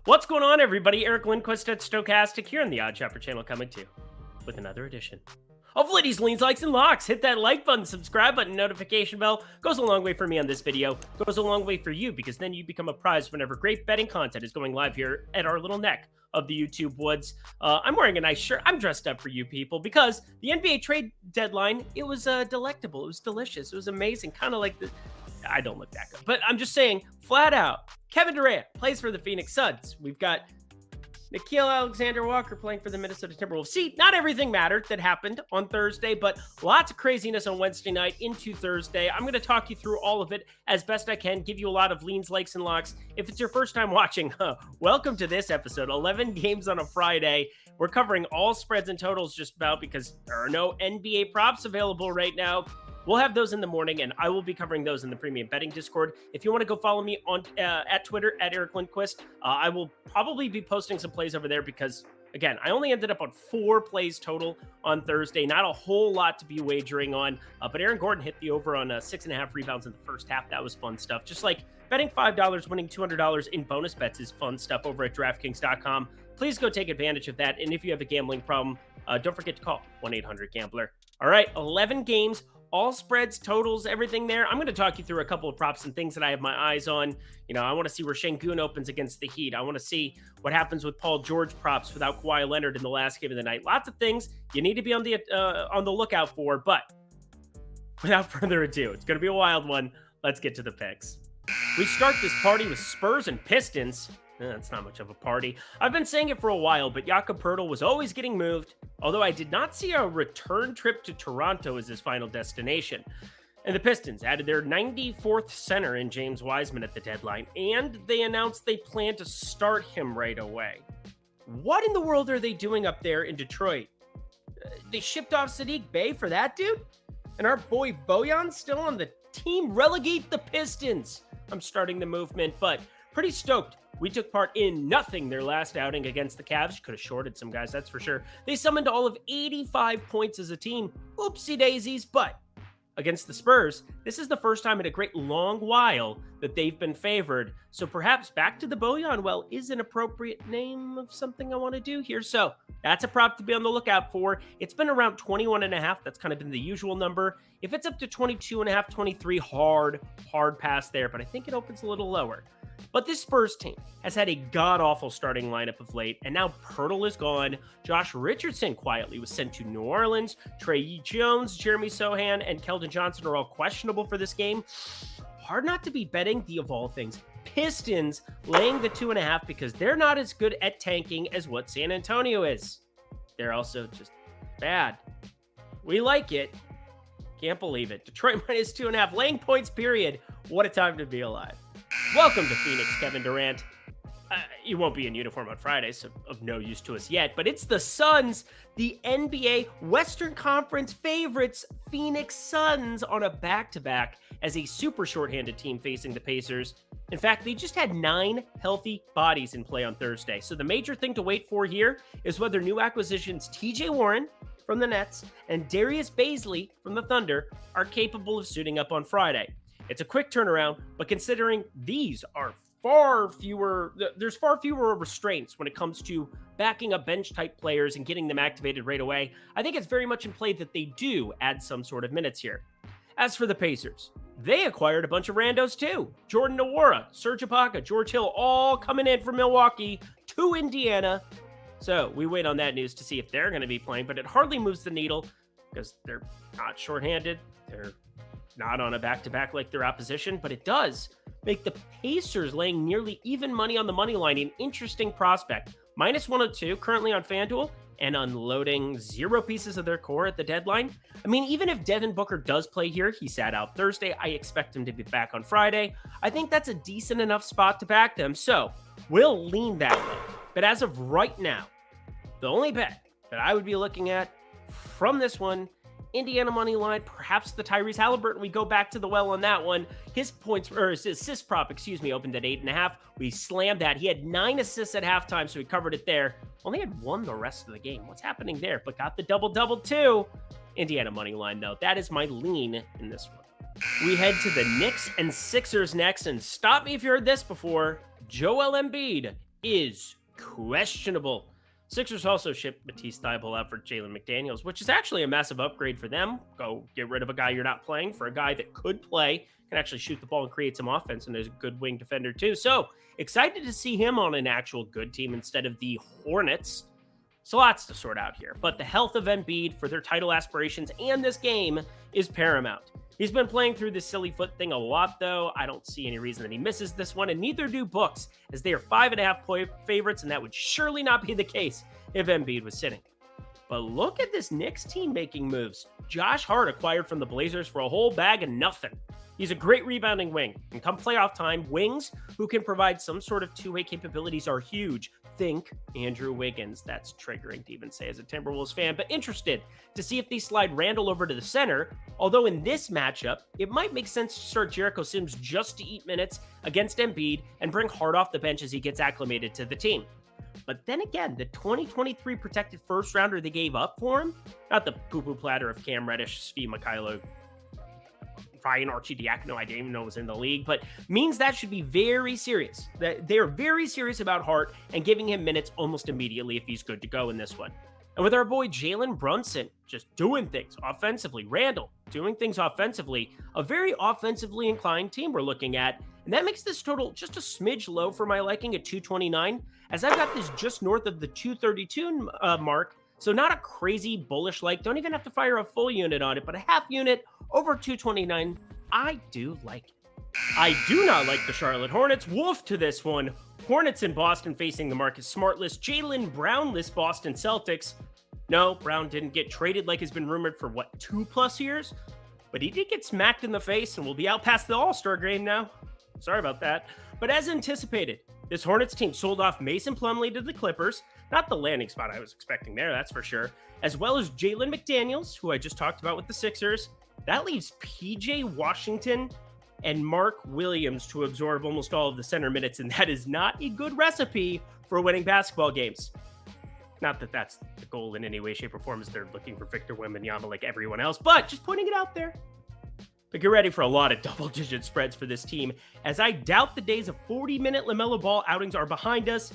What's going on, everybody? Eric Lindquist at Stochastic here on the Odd Chopper channel, coming to you with another edition of Liddy's Leans, Likes, and Locks. Hit that like button, subscribe button, notification bell. Goes a long way for me on this video. Goes a long way for you, because then you become a prize whenever great betting content is going live here at our little neck of the YouTube woods. I'm wearing a nice shirt. I'm dressed up for you people because the NBA trade deadline, it was delectable. It was delicious. It was amazing. Kind of like the... I don't look that good, but I'm just saying, flat out, Kevin Durant plays for the Phoenix Suns. We've got Nickeil Alexander-Walker playing for the Minnesota Timberwolves. See, not everything mattered that happened on Thursday, but lots of craziness on Wednesday night into Thursday. I'm going to talk you through all of it as best I can, give you a lot of leans, likes, and locks. If it's your first time watching, welcome to this episode. 11 games on a Friday. We're covering all spreads and totals just about because there are no NBA props available right now. We'll have those in the morning, and I will be covering those in the Premium Betting Discord. If you want to go follow me on at Twitter, at Eric Lindquist, I will probably be posting some plays over there because, again, I only ended up on 4 plays total on Thursday. Not a whole lot to be wagering on, but Aaron Gordon hit the over on 6.5 rebounds in the first half. That was fun stuff. Just like betting $5, winning $200 in bonus bets is fun stuff over at DraftKings.com. Please go take advantage of that, and if you have a gambling problem, don't forget to call 1-800-GAMBLER. All right, 11 games. All spreads, totals, everything there. I'm going to talk you through a couple of props and things that I have my eyes on. You know, I want to see where Şengün opens against the Heat. I want to see what happens with Paul George props without Kawhi Leonard in the last game of the night. Lots of things you need to be on the lookout for. But without further ado, it's going to be a wild one. Let's get to the picks. We start this party with Spurs and Pistons. That's not much of a party. I've been saying it for a while, but Jakob Poeltl was always getting moved, although I did not see a return trip to Toronto as his final destination. And the Pistons added their 94th center in James Wiseman at the deadline, and they announced they plan to start him right away. What in the world are they doing up there in Detroit? They shipped off Saddiq Bey for that dude? And our boy Bojan's still on the team? Relegate the Pistons! I'm starting the movement, but pretty stoked. We took part in nothing their last outing against the Cavs. Could have shorted some guys, that's for sure. They summoned all of 85 points as a team. Oopsie daisies, but against the Spurs, this is the first time in a great long while that they've been favored. So perhaps back to the Bojan well is an appropriate name of something I want to do here. So that's a prop to be on the lookout for. It's been around 21.5. That's kind of been the usual number. If it's up to 22.5, 23, hard pass there, but I think it opens a little lower. But this Spurs team has had a god-awful starting lineup of late, and now Poeltl is gone. Josh Richardson quietly was sent to New Orleans. Trey Jones, Jeremy Sohan, and Keldon Johnson are all questionable for this game. Hard not to be betting the, of all things, Pistons laying the 2.5 because they're not as good at tanking as what San Antonio is. They're also just bad. We like it. Can't believe it. Detroit minus 2.5, laying points, period. What a time to be alive. Welcome to Phoenix, Kevin Durant. You won't be in uniform on Friday, so of no use to us yet, but it's the Suns, the NBA Western Conference favorites, Phoenix Suns, on a back-to-back as a super shorthanded team facing the Pacers. In fact, they just had 9 healthy bodies in play on Thursday, so the major thing to wait for here is whether new acquisitions TJ Warren from the Nets and Darius Bazley from the Thunder are capable of suiting up on Friday. It's a quick turnaround, but considering these are there's far fewer restraints when it comes to backing up bench-type players and getting them activated right away, I think it's very much in play that they do add some sort of minutes here. As for the Pacers, they acquired a bunch of randos too. Jordan Nwora, Serge Ibaka, George Hill, all coming in from Milwaukee to Indiana. So we wait on that news to see if they're going to be playing, but it hardly moves the needle because they're not shorthanded. They're not on a back-to-back like their opposition, but it does make the Pacers laying nearly even money on the money line an interesting prospect. Minus 102 currently on FanDuel and unloading 0 pieces of their core at the deadline. I mean, even if Devin Booker does play here, he sat out Thursday. I expect him to be back on Friday. I think that's a decent enough spot to back them, so we'll lean that way. But as of right now, the only bet that I would be looking at from this one, Indiana money line, perhaps the Tyrese Halliburton. We go back to the well on that one. His assist prop, opened at 8.5. We slammed that. He had 9 assists at halftime, so we covered it there. Only had 1 the rest of the game. What's happening there? But got the double-double too. Indiana money line, though. That is my lean in this one. We head to the Knicks and Sixers next, and stop me if you heard this before. Joel Embiid is questionable. Sixers also shipped Matisse Thybulle out for Jalen McDaniels, which is actually a massive upgrade for them. Go get rid of a guy you're not playing for a guy that could play, can actually shoot the ball and create some offense, and is a good wing defender too. So excited to see him on an actual good team instead of the Hornets. So lots to sort out here, but the health of Embiid for their title aspirations and this game is paramount. He's been playing through this silly foot thing a lot, though. I don't see any reason that he misses this one, and neither do books, as they are 5.5-point favorites, and that would surely not be the case if Embiid was sitting. But look at this Knicks team making moves. Josh Hart acquired from the Blazers for a whole bag of nothing. He's a great rebounding wing, and come playoff time, wings who can provide some sort of two-way capabilities are huge. Think Andrew Wiggins. That's triggering to even say as a Timberwolves fan, but interested to see if they slide Randall over to the center. Although in this matchup, it might make sense to start Jericho Sims just to eat minutes against Embiid and bring Hart off the bench as he gets acclimated to the team. But then again, the 2023 protected first rounder they gave up for him, not the poo-poo platter of Cam Reddish, Svi Mykhailo, Ryan Arcidiacono, I didn't even know was in the league, but means that should be very serious. That they're very serious about Hart and giving him minutes almost immediately if he's good to go in this one. And with our boy Jalen Brunson just doing things offensively, Randall doing things offensively, a very offensively inclined team we're looking at. And that makes this total just a smidge low for my liking at 229, as I've got this just north of the 232 mark. So not a crazy bullish like, don't even have to fire a full unit on it, but a half unit over 229. I do like it. I do not like the Charlotte Hornets. Wolf to this one. Hornets in Boston facing the Marcus Smart-less, Jaylen Brown-less Boston Celtics. No, Brown didn't get traded like has been rumored for, 2+ years? But he did get smacked in the face and will be out past the All-Star game now. Sorry about that. But as anticipated, this Hornets team sold off Mason Plumlee to the Clippers. Not the landing spot I was expecting there, that's for sure. As well as Jalen McDaniels, who I just talked about with the Sixers. That leaves PJ Washington and Mark Williams to absorb almost all of the center minutes, and that is not a good recipe for winning basketball games. Not that that's the goal in any way, shape, or form, as they're looking for Victor Wembanyama like everyone else, but just putting it out there. But get ready for a lot of double-digit spreads for this team, as I doubt the days of 40-minute LaMelo Ball outings are behind us.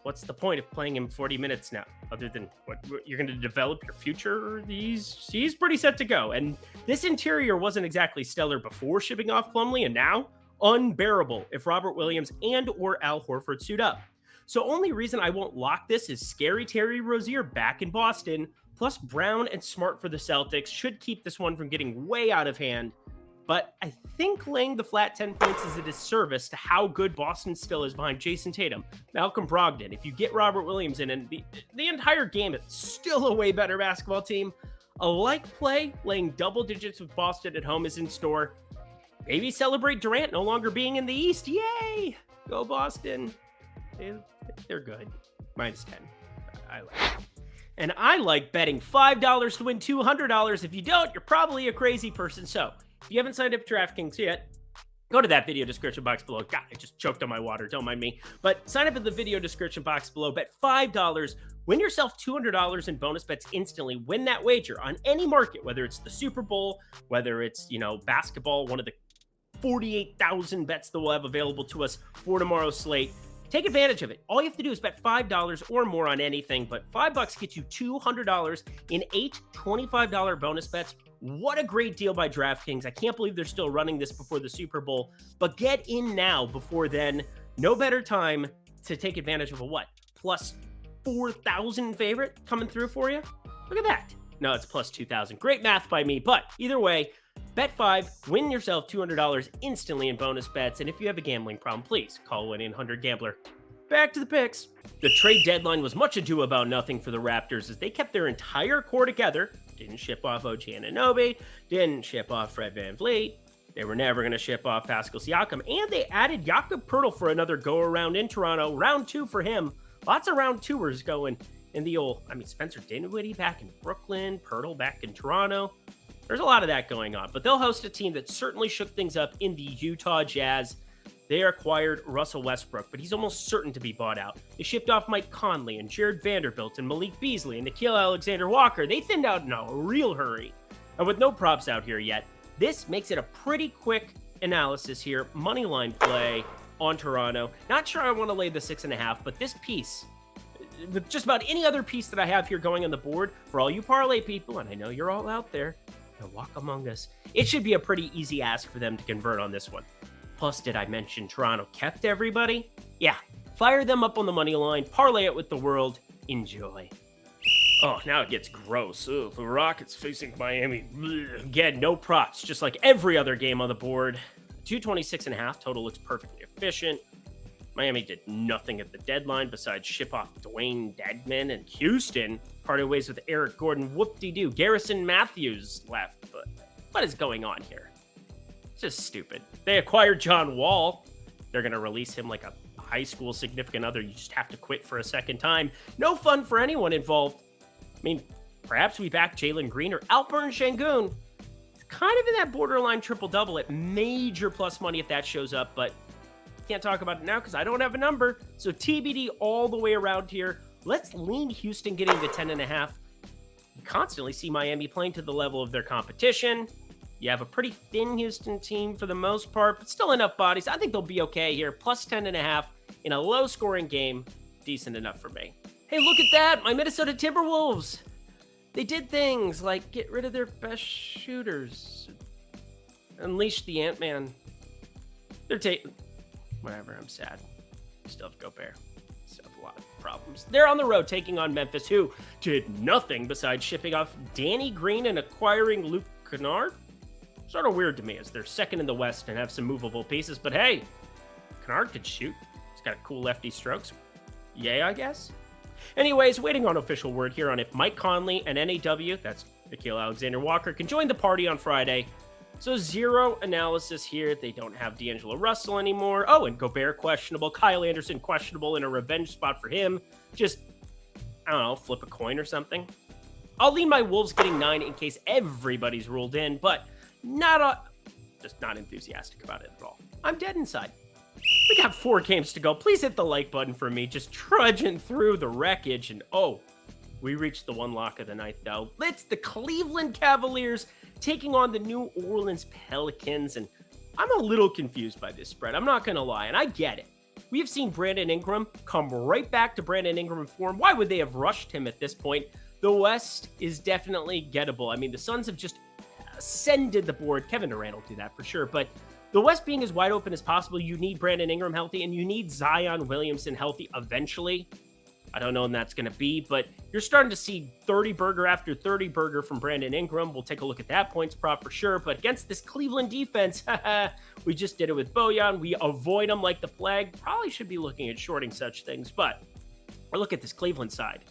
What's the point of playing him 40 minutes now, other than what you're going to develop your future? He's pretty set to go. And this interior wasn't exactly stellar before shipping off Plumlee, and now unbearable if Robert Williams and or Al Horford suit up. So only reason I won't lock this is scary Terry Rozier back in Boston, plus Brown and Smart for the Celtics should keep this one from getting way out of hand. But I think laying the flat 10 points is a disservice to how good Boston still is behind Jason Tatum, Malcolm Brogdon. If you get Robert Williams in, and the entire game, it's still a way better basketball team. A like play, laying double digits with Boston at home is in store. Maybe celebrate Durant no longer being in the East. Yay! Go Boston. They're good. -10. I like it. And I like betting $5 to win $200. If you don't, you're probably a crazy person. So if you haven't signed up to DraftKings yet, go to that video description box below. God, I just choked on my water. Don't mind me. But sign up in the video description box below. Bet $5. Win yourself $200 in bonus bets instantly. Win that wager on any market, whether it's the Super Bowl, whether it's, basketball, one of the 48,000 bets that we'll have available to us for tomorrow's slate. Take advantage of it. All you have to do is bet $5 or more on anything, but $5 gets you $200 in 8 $25 bonus bets. What a great deal by DraftKings. I can't believe they're still running this before the Super Bowl, but get in now before then. No better time to take advantage of a plus 4,000 favorite coming through for you? Look at that. No, it's plus 2,000. Great math by me, but either way, bet 5, win yourself $200 instantly in bonus bets, and if you have a gambling problem, please call 1-800-GAMBLER. Back to the picks. The trade deadline was much ado about nothing for the Raptors as they kept their entire core together. Didn't ship off OG Anunoby, didn't ship off Fred VanVleet. They were never going to ship off Pascal Siakam, and they added Jakob Poeltl for another go-around in Toronto. Round 2 for him. Lots of round 2ers going in the Spencer Dinwiddie back in Brooklyn, Poeltl back in Toronto. There's a lot of that going on, but they'll host a team that certainly shook things up in the Utah Jazz. They acquired Russell Westbrook, but he's almost certain to be bought out. They shipped off Mike Conley and Jared Vanderbilt and Malik Beasley and Nikhil Alexander-Walker. They thinned out in a real hurry. And with no props out here yet, this makes it a pretty quick analysis here. Moneyline play. on Toronto. Not sure I want to lay the 6.5, but this piece, with just about any other piece that I have here going on the board, for all you parlay people, and I know you're all out there, now walk among us, it should be a pretty easy ask for them to convert on this one. Plus, did I mention Toronto kept everybody? Yeah, fire them up on the money line, parlay it with the world, enjoy. Oh, now it gets gross. Ugh, the Rockets facing Miami. Ugh. Again, no props, just like every other game on the board. 226.5 total looks perfectly efficient. Miami did nothing at the deadline besides ship off Dwayne Dedman, and Houston parted ways with Eric Gordon. Whoop-de-doo. Garrison Matthews left, but what is going on here? It's just stupid. They acquired John Wall. They're going to release him like a high school significant other. You just have to quit for a second time. No fun for anyone involved. I mean, perhaps we back Jalen Green or Alperen Sengun. It's kind of in that borderline triple-double at major plus money if that shows up, but can't talk about it now because I don't have a number. So TBD all the way around here. Let's lean Houston getting the 10.5. You constantly see Miami playing to the level of their competition. You have a pretty thin Houston team for the most part, but still enough bodies. I think they'll be okay here. Plus 10.5 in a low-scoring game. Decent enough for me. Hey, look at that. My Minnesota Timberwolves. They did things like get rid of their best shooters. Unleash the Ant-Man. They're taking... Whatever, I'm sad. Still have Gobert. Still have a lot of problems. They're on the road taking on Memphis, who did nothing besides shipping off Danny Green and acquiring Luke Kennard. Sort of weird to me as they're second in the West and have some movable pieces, but hey, Kennard could shoot. He's got cool lefty strokes. Yay, I guess. Anyways, waiting on official word here on if Mike Conley and NAW, that's Nickeil Alexander-Walker, can join the party on Friday. So zero analysis here. They don't have D'Angelo Russell anymore. Oh, and Gobert questionable. Kyle Anderson questionable in a revenge spot for him. Just, I don't know, flip a coin or something. I'll lean my Wolves getting 9 in case everybody's ruled in, but just not enthusiastic about it at all. I'm dead inside. We got 4 games to go. Please hit the like button for me. Just trudging through the wreckage. And oh, we reached the one lock of the night, though. It's the Cleveland Cavaliers taking on the New Orleans Pelicans, and I'm a little confused by this spread. I'm not going to lie, and I get it. We have seen Brandon Ingram come right back to Brandon Ingram form. Why would they have rushed him at this point? The West is definitely gettable. I mean, the Suns have just ascended the board. Kevin Durant will do that for sure, but the West being as wide open as possible, you need Brandon Ingram healthy, and you need Zion Williamson healthy eventually. I don't know when that's going to be, but you're starting to see 30-burger after 30-burger from Brandon Ingram. We'll take a look at that points prop for sure. But against this Cleveland defense, we just did it with Bojan. We avoid them like the plague. Probably should be looking at shorting such things. But I look at this Cleveland side.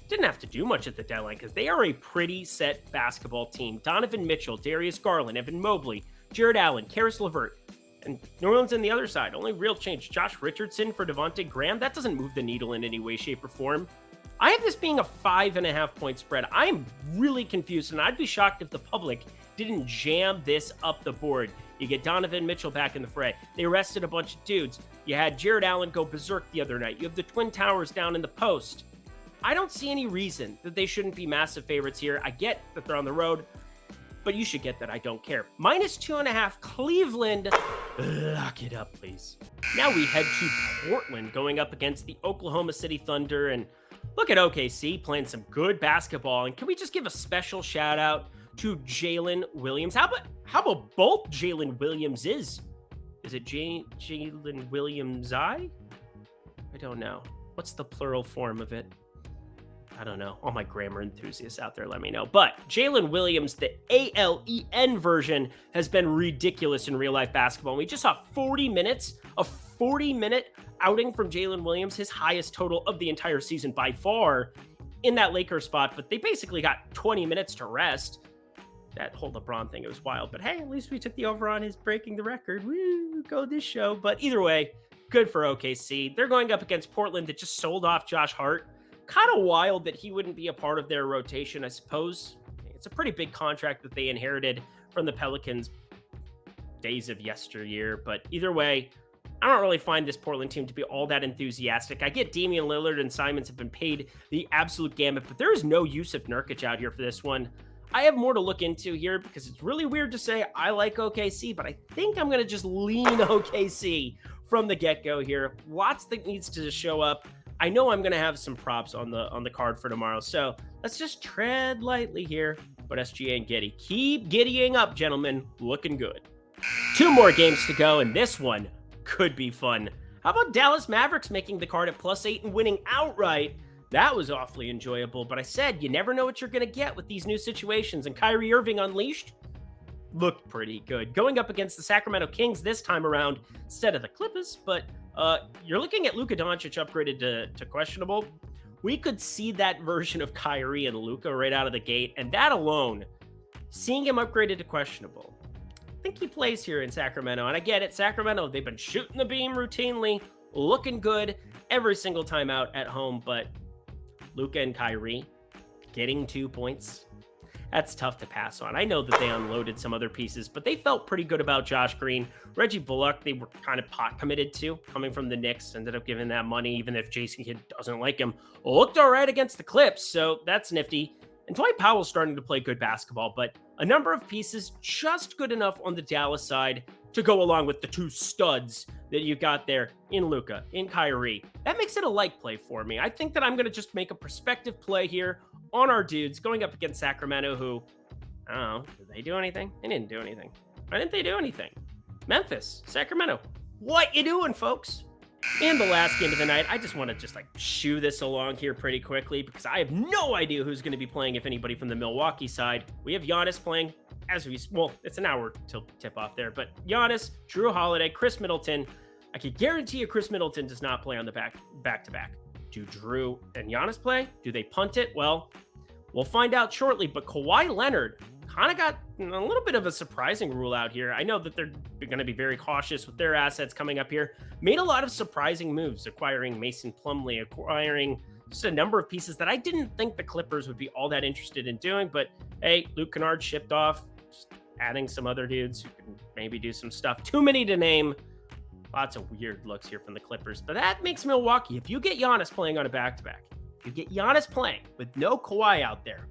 Didn't have to do much at the deadline because they are a pretty set basketball team. Donovan Mitchell, Darius Garland, Evan Mobley, Jared Allen, Karis LeVert. And New Orleans on the other side, only real change, Josh Richardson for Devontae Graham. That doesn't move the needle in any way, shape, or form. I have this being a 5.5 point spread. I am really confused, and I'd be shocked if the public didn't jam this up the board. You get Donovan Mitchell back in the fray. They arrested a bunch of dudes. You had Jared Allen go berserk the other night. You have the Twin Towers down in the post. I don't see any reason that they shouldn't be massive favorites here. I get that they're on the road, but you should get that I don't care. -2.5 Cleveland. Lock it up, please. Now we head to Portland going up against the Oklahoma City Thunder. And look at OKC playing some good basketball. And can we just give a special shout out to Jalen Williams? How about both Jalen Williams is? Is it Jalen Williams I don't know. What's the plural form of it? I don't know. All my grammar enthusiasts out there, let me know. But Jalen Williams, the ALEN version, has been ridiculous in real life basketball. We just saw 40 minutes, a 40-minute outing from Jalen Williams, his highest total of the entire season by far in that Lakers spot. But they basically got 20 minutes to rest. That whole LeBron thing, it was wild. But hey, at least we took the over on his breaking the record. Woo, go this show. But either way, good for OKC. They're going up against Portland that just sold off Josh Hart. Kind of wild that he wouldn't be a part of their rotation, I suppose. It's a pretty big contract that they inherited from the Pelicans days of yesteryear. But either way, I don't really find this Portland team to be all that enthusiastic. I get Damian Lillard and Simons have been paid the absolute gamut, but there is no use of Nurkic out here for this one. I have more to look into here because it's really weird to say I like OKC, but I think I'm going to just lean OKC from the get-go here. Lots that needs to show up. I know I'm going to have some props on the card for tomorrow, so let's just tread lightly here. But SGA and Giddey, keep giddying up, gentlemen. Looking good. 2 more games to go, and this one could be fun. How about Dallas Mavericks making the card at +8 and winning outright? That was awfully enjoyable, but I said you never know what you're going to get with these new situations, and Kyrie Irving unleashed looked pretty good. Going up against the Sacramento Kings this time around instead of the Clippers, but you're looking at Luka Doncic upgraded to questionable. We could see that version of Kyrie and Luka right out of the gate, and that alone, seeing him upgraded to questionable, I think he plays here in Sacramento. And I get it, Sacramento, they've been shooting the beam routinely, looking good every single time out at home, but Luka and Kyrie getting 2 points, that's tough to pass on. I know that they unloaded some other pieces, but they felt pretty good about Josh Green. Reggie Bullock, they were kind of pot committed to, coming from the Knicks, ended up giving that money, even if Jason Kidd doesn't like him. Looked all right against the Clips, so that's nifty. And Dwight Powell's starting to play good basketball, but a number of pieces just good enough on the Dallas side to go along with the 2 studs that you got there in Luka, in Kyrie. That makes it a like play for me. I think that I'm going to just make a prospective play here on our dudes going up against Sacramento, who, I don't know, did they do anything? They didn't do anything. Why didn't they do anything? Memphis, Sacramento, what you doing, folks? And the last game of the night, I just want to just shoo this along here pretty quickly because I have no idea who's going to be playing, if anybody, from the Milwaukee side. We have Giannis playing well, it's an hour till tip off there, but Giannis, Drew Holiday, Chris Middleton. I can guarantee you Chris Middleton does not play on the back-to-back. Do Drew and Giannis play? Do they punt it? Well, we'll find out shortly, but Kawhi Leonard kind of got a little bit of a surprising rule out here. I know that they're going to be very cautious with their assets coming up here. Made a lot of surprising moves, acquiring Mason Plumlee, acquiring just a number of pieces that I didn't think the Clippers would be all that interested in doing. But hey, Luke Kennard shipped off, just adding some other dudes who can maybe do some stuff. Too many to name. Lots of weird looks here from the Clippers, but that makes Milwaukee. If you get Giannis playing on a back-to-back, if you get Giannis playing with no Kawhi out there,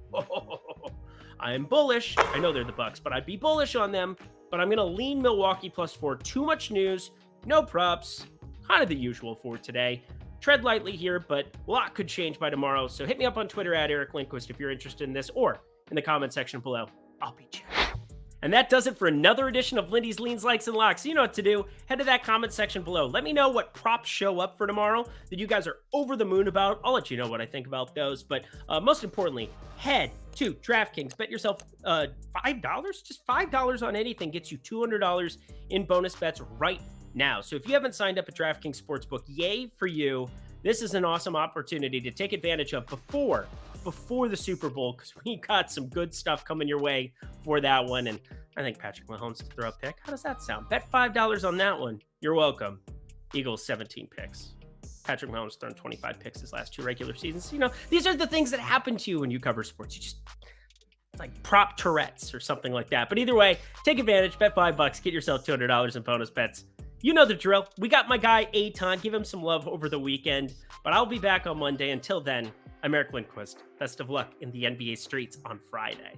I am bullish. I know they're the Bucks, but I'd be bullish on them. But I'm going to lean Milwaukee +4. Too much news, no props, kind of the usual for today. Tread lightly here, but a lot could change by tomorrow. So hit me up on Twitter at Eric Lindquist if you're interested in this, or in the comment section below. I'll be checking. And that does it for another edition of Lindy's Leans, Likes, and Locks. You know what to do. Head to that comment section below. Let me know what props show up for tomorrow that you guys are over the moon about. I'll let you know what I think about those. But most importantly, head to DraftKings. Bet yourself $5. Just $5 on anything gets you $200 in bonus bets right now. So if you haven't signed up at DraftKings Sportsbook, yay for you. This is an awesome opportunity to take advantage of before the Super Bowl, because we got some good stuff coming your way for that one. And I think Patrick Mahomes to throw a pick. How does that sound? Bet $5 on that one. You're welcome. Eagles 17 picks. Patrick Mahomes thrown 25 picks his last 2 regular seasons. You know, these are the things that happen to you when you cover sports. You just, it's like prop Tourette's or something like that. But either way, take advantage. Bet $5. Get yourself $200 in bonus bets. You know the drill. We got my guy Aton. Give him some love over the weekend. But I'll be back on Monday. Until then, I'm Eric Lindquist. Best of luck in the NBA streets on Friday.